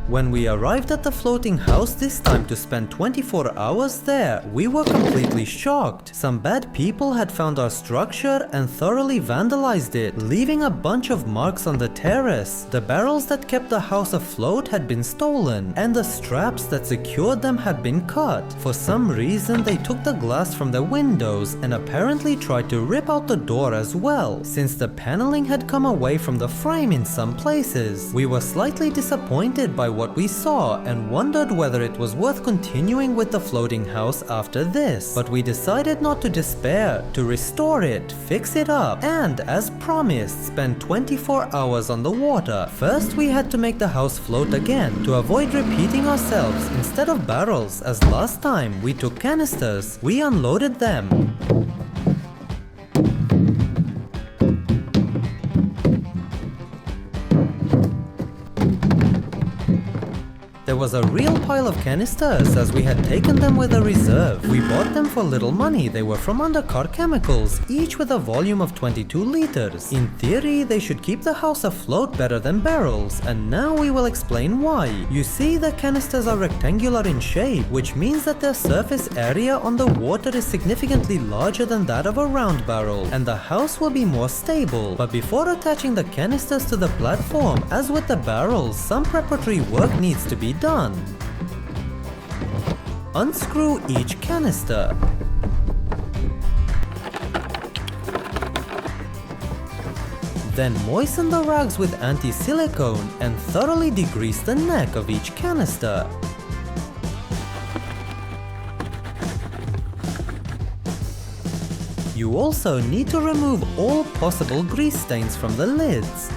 When we arrived at the floating house this time to spend 24 hours there, we were completely shocked. Some bad people had found our structure and thoroughly vandalized it, leaving a bunch of marks on the terrace. The barrels that kept the house afloat had been stolen, and the straps that secured them had been cut. For some reason, they took the glass from the windows and apparently tried to rip out the door as well, since the paneling had come away from the frame in some places. We were slightly disappointed by what we saw and wondered whether it was worth continuing with the floating house after this, but we decided not to despair, to restore it, fix it up, and as promised, spend 24 hours on the water. First we had to make the house float again to avoid repeating ourselves. Instead of barrels as last time, we took canisters. We unloaded them. There was a real pile of canisters as we had taken them with a reserve. We bought them for little money. They were from Undercar Chemicals, each with a volume of 22 liters. In theory, they should keep the house afloat better than barrels, and now we will explain why. You see, the canisters are rectangular in shape, which means that their surface area on the water is significantly larger than that of a round barrel, and the house will be more stable. But before attaching the canisters to the platform, as with the barrels, some preparatory work needs to be done. Unscrew each canister. Then moisten the rags with anti-silicone and thoroughly degrease the neck of each canister. You also need to remove all possible grease stains from the lids.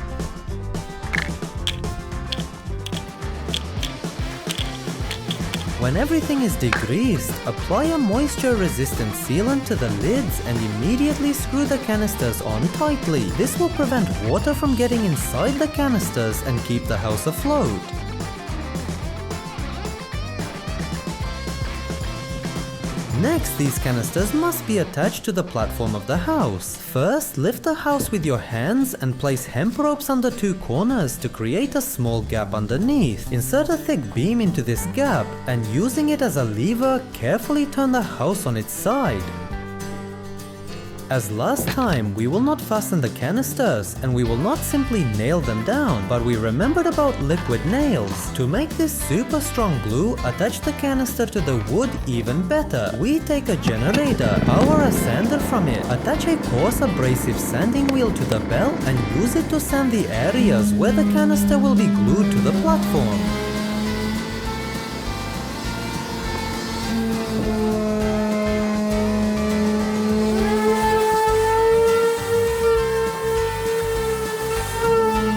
When everything is degreased, apply a moisture-resistant sealant to the lids and immediately screw the canisters on tightly. This will prevent water from getting inside the canisters and keep the house afloat. Next, these canisters must be attached to the platform of the house. First, lift the house with your hands and place hemp ropes on the two corners to create a small gap underneath. Insert a thick beam into this gap and using it as a lever, carefully turn the house on its side. As last time, we will not fasten the canisters and we will not simply nail them down, but we remembered about liquid nails. To make this super strong glue, attach the canister to the wood even better. We take a generator, power a sander from it, attach a coarse abrasive sanding wheel to the bell and use it to sand the areas where the canister will be glued to the platform.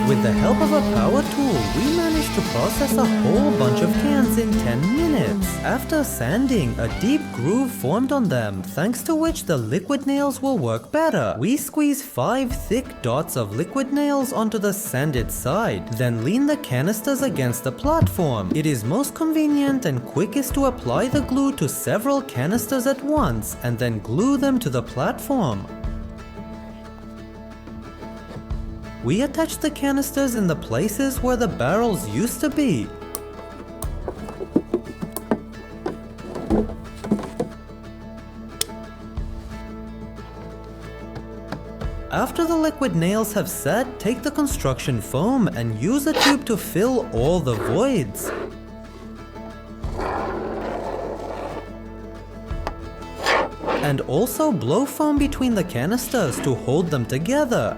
With the help of a power tool, we managed to process a whole bunch of cans in 10 minutes. After sanding, a deep groove formed on them, thanks to which the liquid nails will work better. We squeeze 5 thick dots of liquid nails onto the sanded side, then lean the canisters against the platform. It is most convenient and quickest to apply the glue to several canisters at once and then glue them to the platform. We attach the canisters in the places where the barrels used to be. After the liquid nails have set, take the construction foam and use a tube to fill all the voids. And also blow foam between the canisters to hold them together.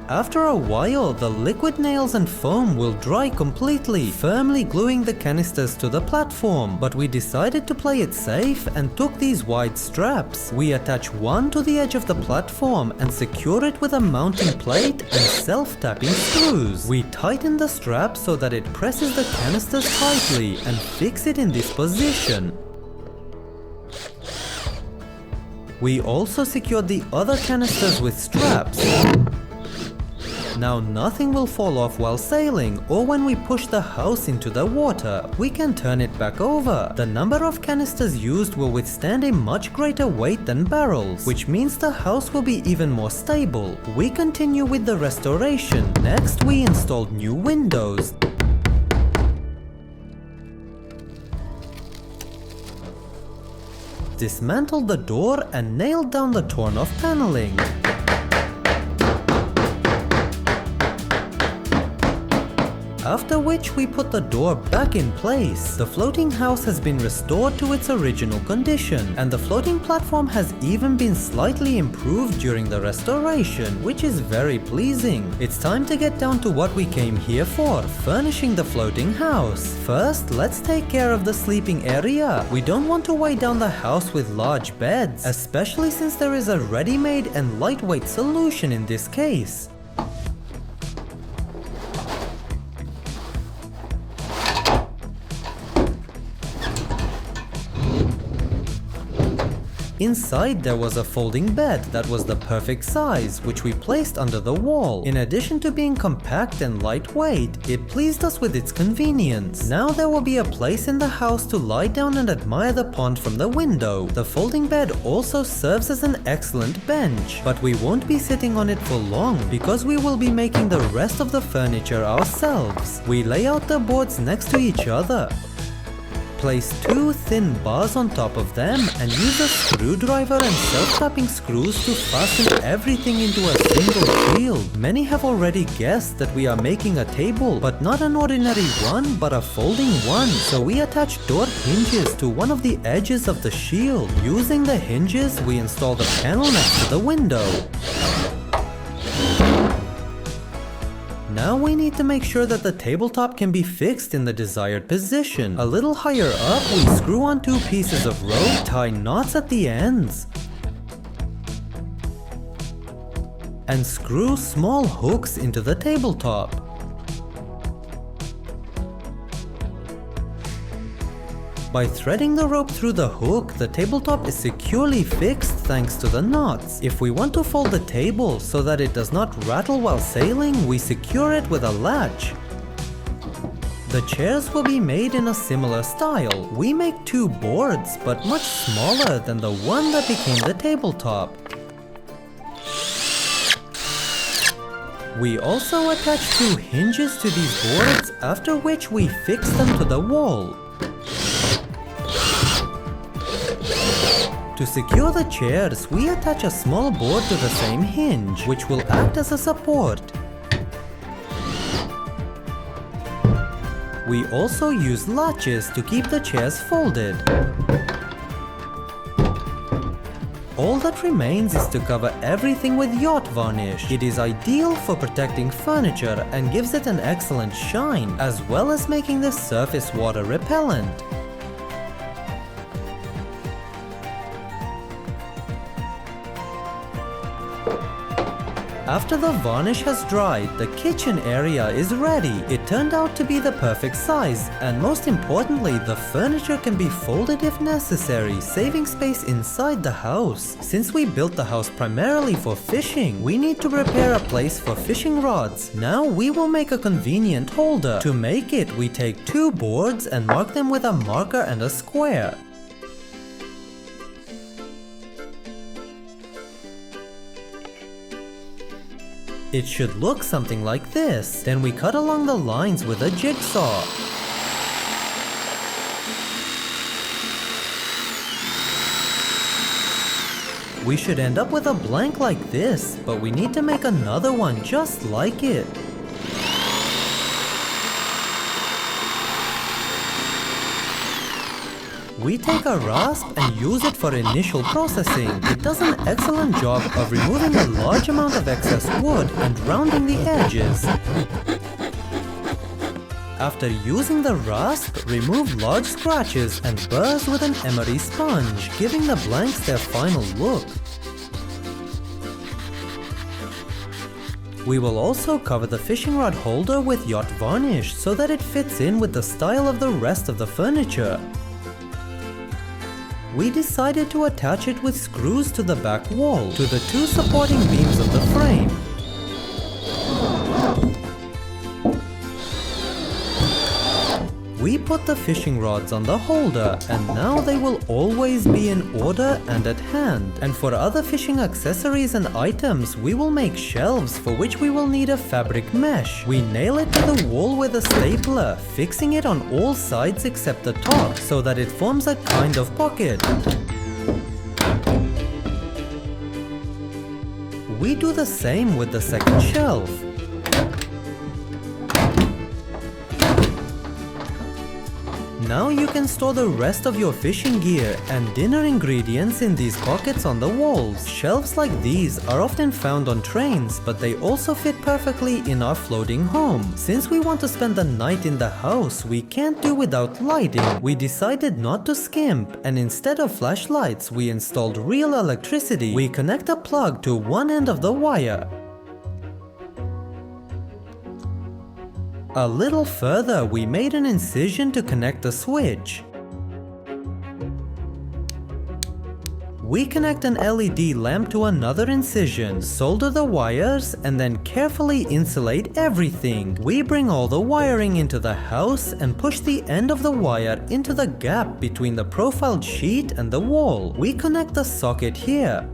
After a while, the liquid nails and foam will dry completely, firmly gluing the canisters to the platform. But we decided to play it safe and took these wide straps. We attach one to the edge of the platform and secure it with a mounting plate and self-tapping screws. We tighten the strap so that it presses the canisters tightly and fix it in this position. We also secured the other canisters with straps. Now nothing will fall off while sailing, or when we push the house into the water, we can turn it back over. The number of canisters used will withstand a much greater weight than barrels, which means the house will be even more stable. We continue with the restoration. Next, we installed new windows. Dismantled the door and nailed down the torn off paneling. After which we put the door back in place. The floating house has been restored to its original condition, and the floating platform has even been slightly improved during the restoration, which is very pleasing. It's time to get down to what we came here for, furnishing the floating house. First, let's take care of the sleeping area. We don't want to weigh down the house with large beds, especially since there is a ready-made and lightweight solution in this case. Inside there was a folding bed that was the perfect size, which we placed under the wall. In addition to being compact and lightweight, it pleased us with its convenience. Now there will be a place in the house to lie down and admire the pond from the window. The folding bed also serves as an excellent bench, but we won't be sitting on it for long because we will be making the rest of the furniture ourselves. We lay out the boards next to each other. Place two thin bars on top of them and use a screwdriver and self-tapping screws to fasten everything into a single shield. Many have already guessed that we are making a table, but not an ordinary one, but a folding one. So we attach door hinges to one of the edges of the shield. Using the hinges, we install the panel next to the window. Now we need to make sure that the tabletop can be fixed in the desired position. A little higher up, we screw on two pieces of rope, tie knots at the ends, and screw small hooks into the tabletop. By threading the rope through the hook, the tabletop is securely fixed thanks to the knots. If we want to fold the table so that it does not rattle while sailing, we secure it with a latch. The chairs will be made in a similar style. We make two boards, but much smaller than the one that became the tabletop. We also attach two hinges to these boards, after which we fix them to the wall. To secure the chairs, we attach a small board to the same hinge, which will act as a support. We also use latches to keep the chairs folded. All that remains is to cover everything with yacht varnish. It is ideal for protecting furniture and gives it an excellent shine, as well as making the surface water repellent. After the varnish has dried, the kitchen area is ready. It turned out to be the perfect size, and most importantly, the furniture can be folded if necessary, saving space inside the house. Since we built the house primarily for fishing, we need to prepare a place for fishing rods. Now we will make a convenient holder. To make it, we take two boards and mark them with a marker and a square. It should look something like this. Then we cut along the lines with a jigsaw. We should end up with a blank like this, but we need to make another one just like it. We take a rasp and use it for initial processing. It does an excellent job of removing a large amount of excess wood and rounding the edges. After using the rasp, remove large scratches and burrs with an emery sponge, giving the blanks their final look. We will also cover the fishing rod holder with yacht varnish so that it fits in with the style of the rest of the furniture. We decided to attach it with screws to the back wall, to the two supporting beams of the frame. We put the fishing rods on the holder, and now they will always be in order and at hand. And for other fishing accessories and items, we will make shelves for which we will need a fabric mesh. We nail it to the wall with a stapler, fixing it on all sides except the top, so that it forms a kind of pocket. We do the same with the second shelf. Now you can store the rest of your fishing gear and dinner ingredients in these pockets on the walls. Shelves like these are often found on trains, but they also fit perfectly in our floating home. Since we want to spend the night in the house, we can't do without lighting. We decided not to skimp, and instead of flashlights, we installed real electricity. We connect a plug to one end of the wire. A little further, we made an incision to connect the switch. We connect an LED lamp to another incision, solder the wires, and then carefully insulate everything. We bring all the wiring into the house and push the end of the wire into the gap between the profiled sheet and the wall. We connect the socket here.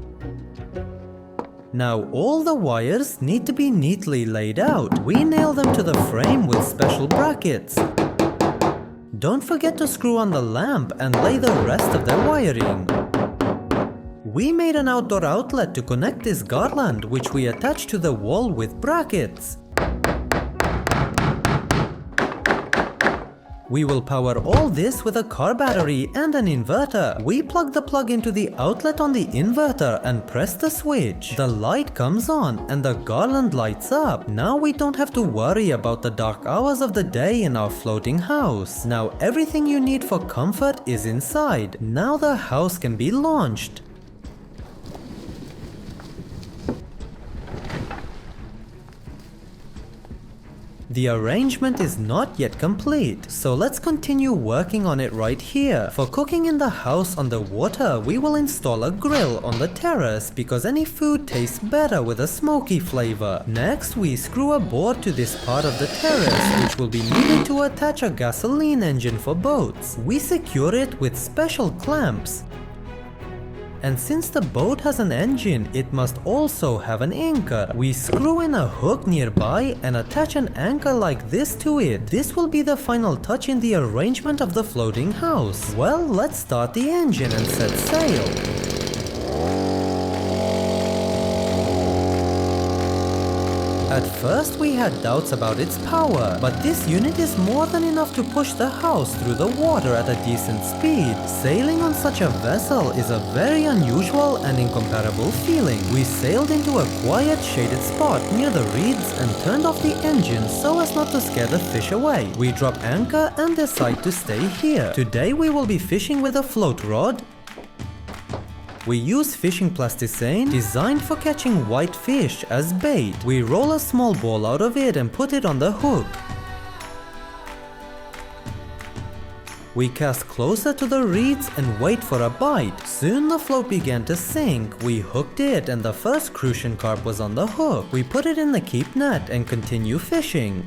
Now all the wires need to be neatly laid out. We nail them to the frame with special brackets. Don't forget to screw on the lamp and lay the rest of the wiring. We made an outdoor outlet to connect this garland, which we attach to the wall with brackets. We will power all this with a car battery and an inverter. We plug the plug into the outlet on the inverter and press the switch. The light comes on and the garland lights up. Now we don't have to worry about the dark hours of the day in our floating house. Now everything you need for comfort is inside. Now the house can be launched. The arrangement is not yet complete, so let's continue working on it right here. For cooking in the house underwater, we will install a grill on the terrace because any food tastes better with a smoky flavor. Next, we screw a board to this part of the terrace, which will be needed to attach a gasoline engine for boats. We secure it with special clamps. And since the boat has an engine, it must also have an anchor. We screw in a hook nearby and attach an anchor like this to it. This will be the final touch in the arrangement of the floating house. Well, let's start the engine and set sail. At first we had doubts about its power, but this unit is more than enough to push the house through the water at a decent speed. Sailing on such a vessel is a very unusual and incomparable feeling. We sailed into a quiet shaded spot near the reeds and turned off the engine so as not to scare the fish away. We drop anchor and decide to stay here. Today we will be fishing with a float rod. We use fishing plasticine designed for catching white fish as bait. We roll a small ball out of it and put it on the hook. We cast closer to the reeds and wait for a bite. Soon the float began to sink. We hooked it and the first crucian carp was on the hook. We put it in the keep net and continue fishing.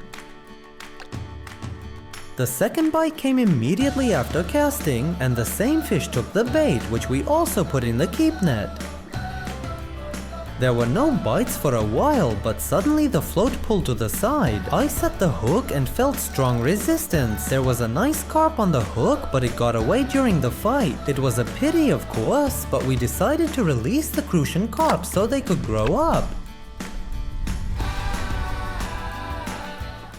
The second bite came immediately after casting, and the same fish took the bait, which we also put in the keep net. There were no bites for a while, but suddenly the float pulled to the side. I set the hook and felt strong resistance. There was a nice carp on the hook, but it got away during the fight. It was a pity, of course, but we decided to release the crucian carp so they could grow up.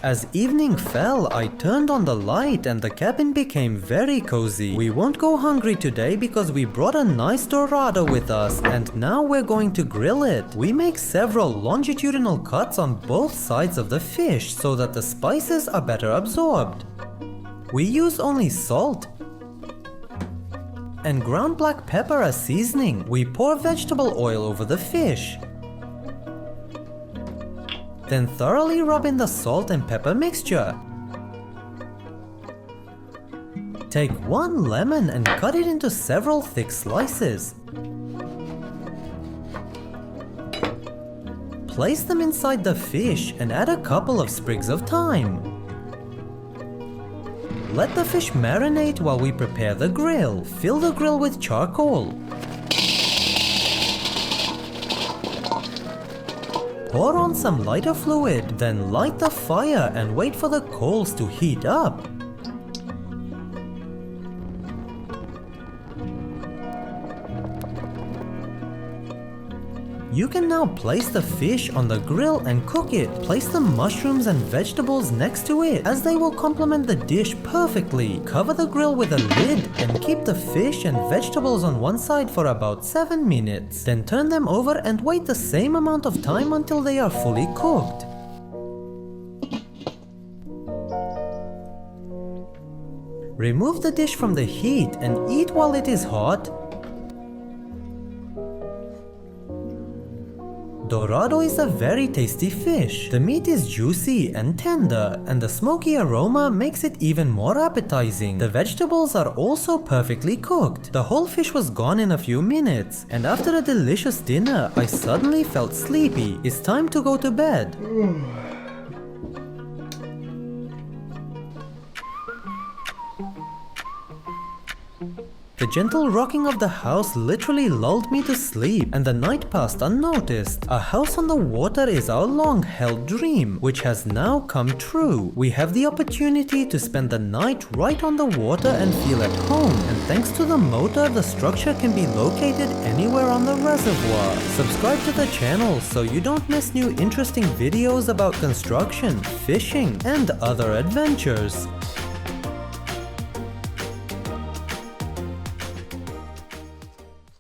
As evening fell, I turned on the light and the cabin became very cozy. We won't go hungry today because we brought a nice dorado with us and now we're going to grill it. We make several longitudinal cuts on both sides of the fish so that the spices are better absorbed. We use only salt and ground black pepper as seasoning. We pour vegetable oil over the fish. Then thoroughly rub in the salt and pepper mixture. Take one lemon and cut it into several thick slices. Place them inside the fish and add a couple of sprigs of thyme. Let the fish marinate while we prepare the grill. Fill the grill with charcoal. Pour on some lighter fluid, then light the fire and wait for the coals to heat up. You can now place the fish on the grill and cook it. Place the mushrooms and vegetables next to it, as they will complement the dish perfectly. Cover the grill with a lid and keep the fish and vegetables on one side for about 7 minutes. Then turn them over and wait the same amount of time until they are fully cooked. Remove the dish from the heat and eat while it is hot. Dorado is a very tasty fish. The meat is juicy and tender, and the smoky aroma makes it even more appetizing. The vegetables are also perfectly cooked. The whole fish was gone in a few minutes, and after a delicious dinner, I suddenly felt sleepy. It's time to go to bed. The gentle rocking of the house literally lulled me to sleep, and the night passed unnoticed. A house on the water is our long-held dream, which has now come true. We have the opportunity to spend the night right on the water and feel at home, and thanks to the motor, the structure can be located anywhere on the reservoir. Subscribe to the channel so you don't miss new interesting videos about construction, fishing, and other adventures.